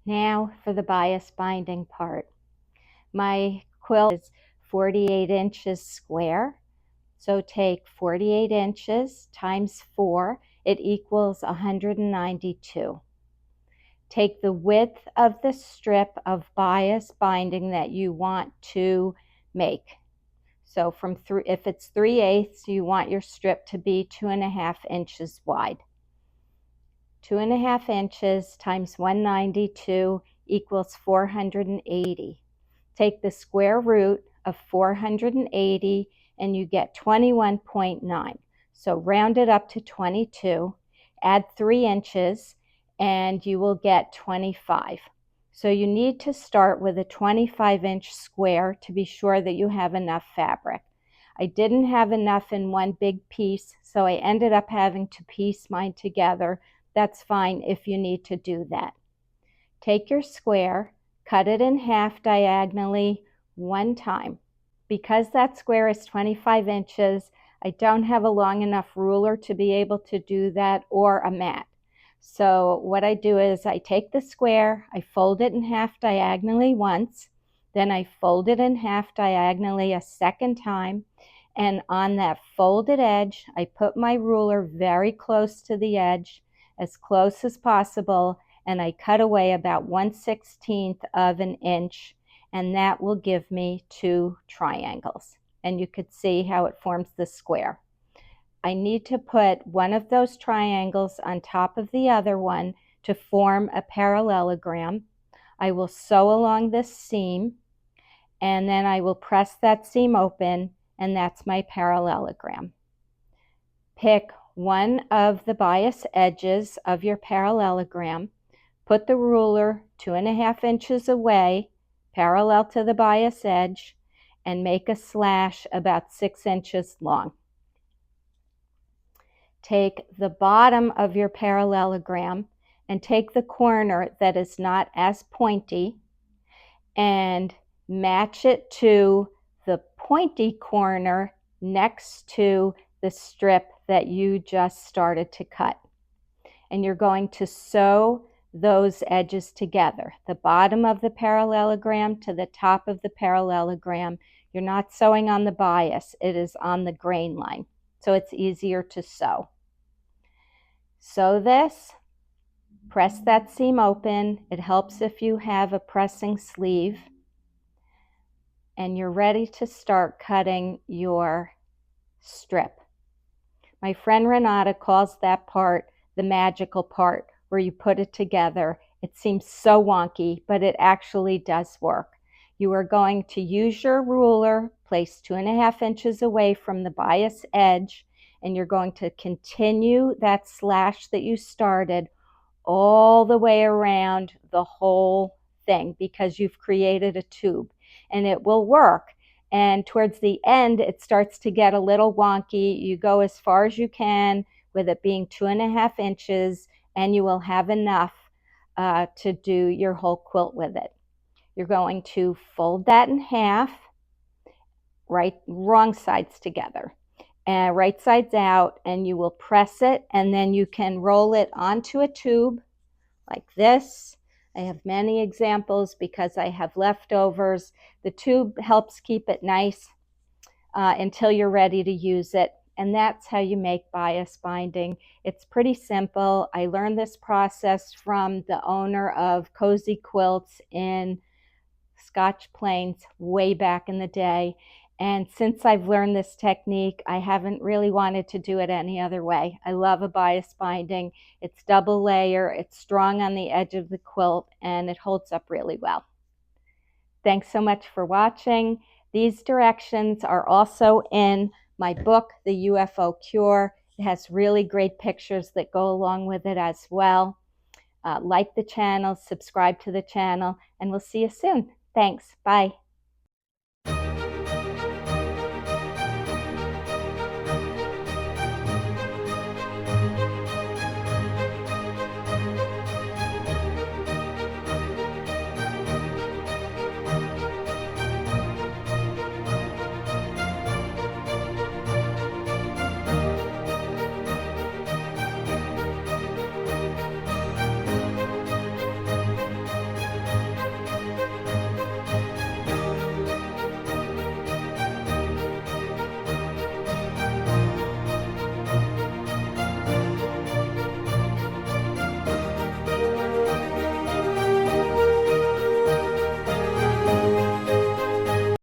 Now for the bias binding part. My quilt is 48 inches square. So take 48 inches times 4, it equals 192. Take the width of the strip of bias binding that you want to make. So if it's 3/8, you want your strip to be 2.5 inches wide. 2.5 inches times 192 equals 480. Take the square root of 480 and you get 21.9. So round it up to 22, add 3 inches, and you will get 25. So you need to start with a 25-inch square to be sure that you have enough fabric. I didn't have enough in one big piece, so I ended up having to piece mine together. That's fine if you need to do that. Take your square, cut it in half diagonally one time. Because that square is 25 inches, I don't have a long enough ruler to be able to do that, or a mat. So what I do is I take the square, I fold it in half diagonally once, then I fold it in half diagonally a second time, and on that folded edge, I put my ruler very close to the edge, as close as possible, and I cut away about 1/16 of an inch, and that will give me 2 triangles. And you could see how it forms the square. I need to put one of those triangles on top of the other one to form a parallelogram. I will sew along this seam, and then I will press that seam open, and that's my parallelogram. Pick one of the bias edges of your parallelogram, put the ruler 2.5 inches away, parallel to the bias edge, and make a slash about 6 inches long. Take the bottom of your parallelogram and take the corner that is not as pointy and match it to the pointy corner next to the strip that you just started to cut. And you're going to sew those edges together, the bottom of the parallelogram to the top of the parallelogram. You're not sewing on the bias, it is on the grain line, so it's easier to sew. Sew this, press that seam open. It helps if you have a pressing sleeve, and you're ready to start cutting your strip. My friend Renata calls that part the magical part, where you put it together. It seems so wonky, but it actually does work. You are going to use your ruler, place 2.5 inches away from the bias edge, and you're going to continue that slash that you started all the way around the whole thing, because you've created a tube, and it will work. And towards the end, it starts to get a little wonky. You go as far as you can with it being 2.5 inches, and you will have enough to do your whole quilt with it. You're going to fold that in half, wrong sides together, and right sides out, and you will press it, and then you can roll it onto a tube like this. I have many examples because I have leftovers. The tube helps keep it nice until you're ready to use it. And that's how you make bias binding. It's pretty simple. I learned this process from the owner of Cozy Quilts in Scotch Plains way back in the day. And since I've learned this technique, I haven't really wanted to do it any other way. I love a bias binding. It's double layer, it's strong on the edge of the quilt, and it holds up really well. Thanks so much for watching. These directions are also in my book, The UFO Cure. It has really great pictures that go along with it as well. Like the channel, subscribe to the channel, and we'll see you soon. Thanks. Bye.